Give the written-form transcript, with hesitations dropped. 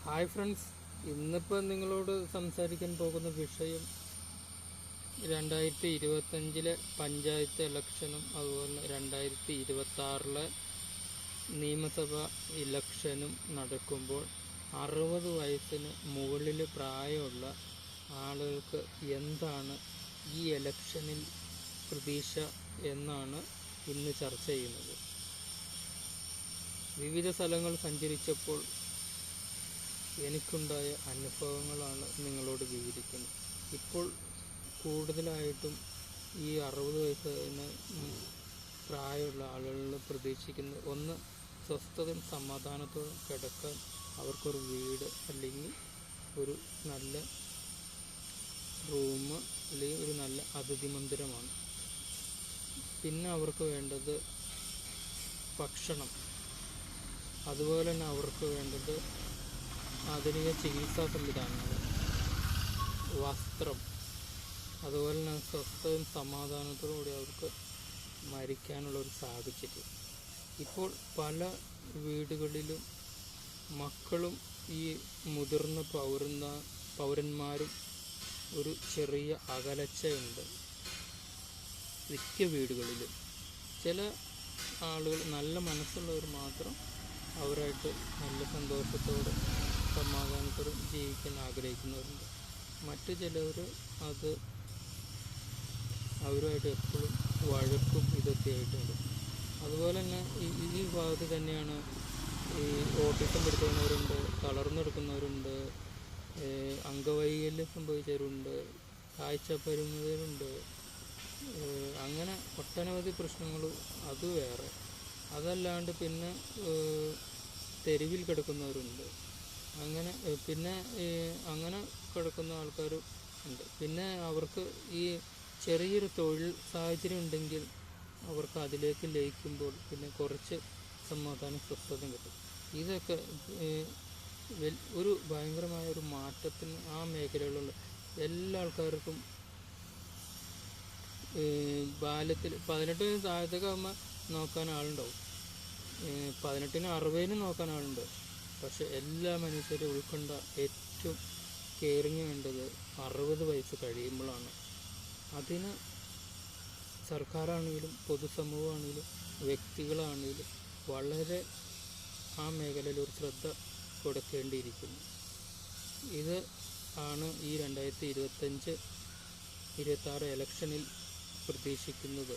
Hi friends, ഇന്നിപ്പോൾ നിങ്ങളോട് സംസാരിക്കാൻ പോകുന്ന വിഷയം 2025 പഞ്ചായത്ത് ഇലക്ഷനും അതുപോലെ 2026 നിയമസഭാ ഇലക്ഷനും നടക്കുമ്പോൾ 60 വയസ്സിന് മുകളിൽ പ്രായമുള്ള ആളുകൾക്ക് എന്താണ് ഈ ഇലക്ഷനിൽ പ്രതീക്ഷ എന്നാണ് ഇന്ന് ചർച്ച ചെയ്യുന്നത്. വിവിധ സ്ഥലങ്ങൾ സഞ്ചരിച്ചപ്പോൾ എനിക്കുണ്ടായ അനുഭവങ്ങളാണ് നിങ്ങളോട് വിവരിക്കുന്നത്. ഇപ്പോൾ കൂടുതലായിട്ടും ഈ 60 വയസ്സിന് പ്രായമുള്ള ആളുകൾ പ്രതീക്ഷിക്കുന്നത് ഒന്ന്, സ്വസ്ഥതയും സമാധാനത്തോടും കിടക്കാൻ അവർക്കൊരു വീട് അല്ലെങ്കിൽ ഒരു നല്ല റൂം അല്ലെങ്കിൽ ഒരു നല്ല അതിഥി മന്ദിരമാണ്. പിന്നെ അവർക്ക് വേണ്ടത് ഭക്ഷണം, അതുപോലെ തന്നെ അവർക്ക് വേണ്ടത് ആധുനിക ചികിത്സാ സംവിധാനങ്ങൾ, വസ്ത്രം, അതുപോലെ തന്നെ സ്വസ്ഥവും സമാധാനത്തോടുകൂടി അവർക്ക് മരിക്കാനുള്ള ഒരു സാഹചര്യം. ഇപ്പോൾ പല വീടുകളിലും മക്കളും ഈ മുതിർന്ന പൗരന്മാരും ഒരു ചെറിയ അകലച്ചയുണ്ട്. മിക്ക വീടുകളിലും ചില ആളുകൾ, നല്ല മനസ്സുള്ളവർ മാത്രം അവരായിട്ട് നല്ല സന്തോഷത്തോടെ സമാധാനത്തോടെ ജീവിക്കാൻ ആഗ്രഹിക്കുന്നവരുണ്ട്. മറ്റു ചിലവർ അത് അവരുമായിട്ട് എപ്പോഴും വഴക്കും ഇതൊക്കെ ആയിട്ടുണ്ട്. അതുപോലെ തന്നെ ഈ ഭാഗത്ത് തന്നെയാണ് ഈ ഓട്ടിസം പിടിക്കുന്നവരുണ്ട്, തളർന്നെടുക്കുന്നവരുണ്ട്, അംഗവൈകല്യം സംഭവിച്ചവരുണ്ട്, കാഴ്ച പരിമിതരുണ്ട്. അങ്ങനെ ഒട്ടനവധി പ്രശ്നങ്ങൾ അത് വേറെ. അതല്ലാണ്ട് പിന്നെ തെരുവിൽ കിടക്കുന്നവരുണ്ട്. അങ്ങനെ പിന്നെ അങ്ങനെ കിടക്കുന്ന ആൾക്കാരും ഉണ്ട്. പിന്നെ അവർക്ക് ഈ ചെറിയൊരു തൊഴിൽ സാഹചര്യം ഉണ്ടെങ്കിൽ അവർക്ക് അതിലേക്ക് ലയിക്കുമ്പോൾ പിന്നെ കുറച്ച് സമാധാനം സ്വസ്ഥതയും കിട്ടും. ഇതൊക്കെ ഒരു ഭയങ്കരമായ ഒരു മാറ്റത്തിന് ആ മേഖലകളിലുള്ള എല്ലാ ആൾക്കാർക്കും ബാല്യത്തിൽ 18 താഴത്തേക്ക് ആകുമ്പോൾ നോക്കാൻ ആളുണ്ടാവും, 18 60 നോക്കാൻ ആളുണ്ട്. പക്ഷെ എല്ലാ മനുഷ്യരും ഉൾക്കൊണ്ട ഏറ്റവും കെയറിങ് വേണ്ടത് 60 വയസ്സ് കഴിയുമ്പോഴാണ്. അതിന് സർക്കാരാണെങ്കിലും പൊതുസമൂഹമാണെങ്കിലും വ്യക്തികളാണെങ്കിലും വളരെ ആ മേഖലയിൽ ഒരു ശ്രദ്ധ കൊടുക്കേണ്ടിയിരിക്കുന്നു. ഇത് ആണ് ഈ 2025-26 ഇലക്ഷനിൽ പ്രതീക്ഷിക്കുന്നത്.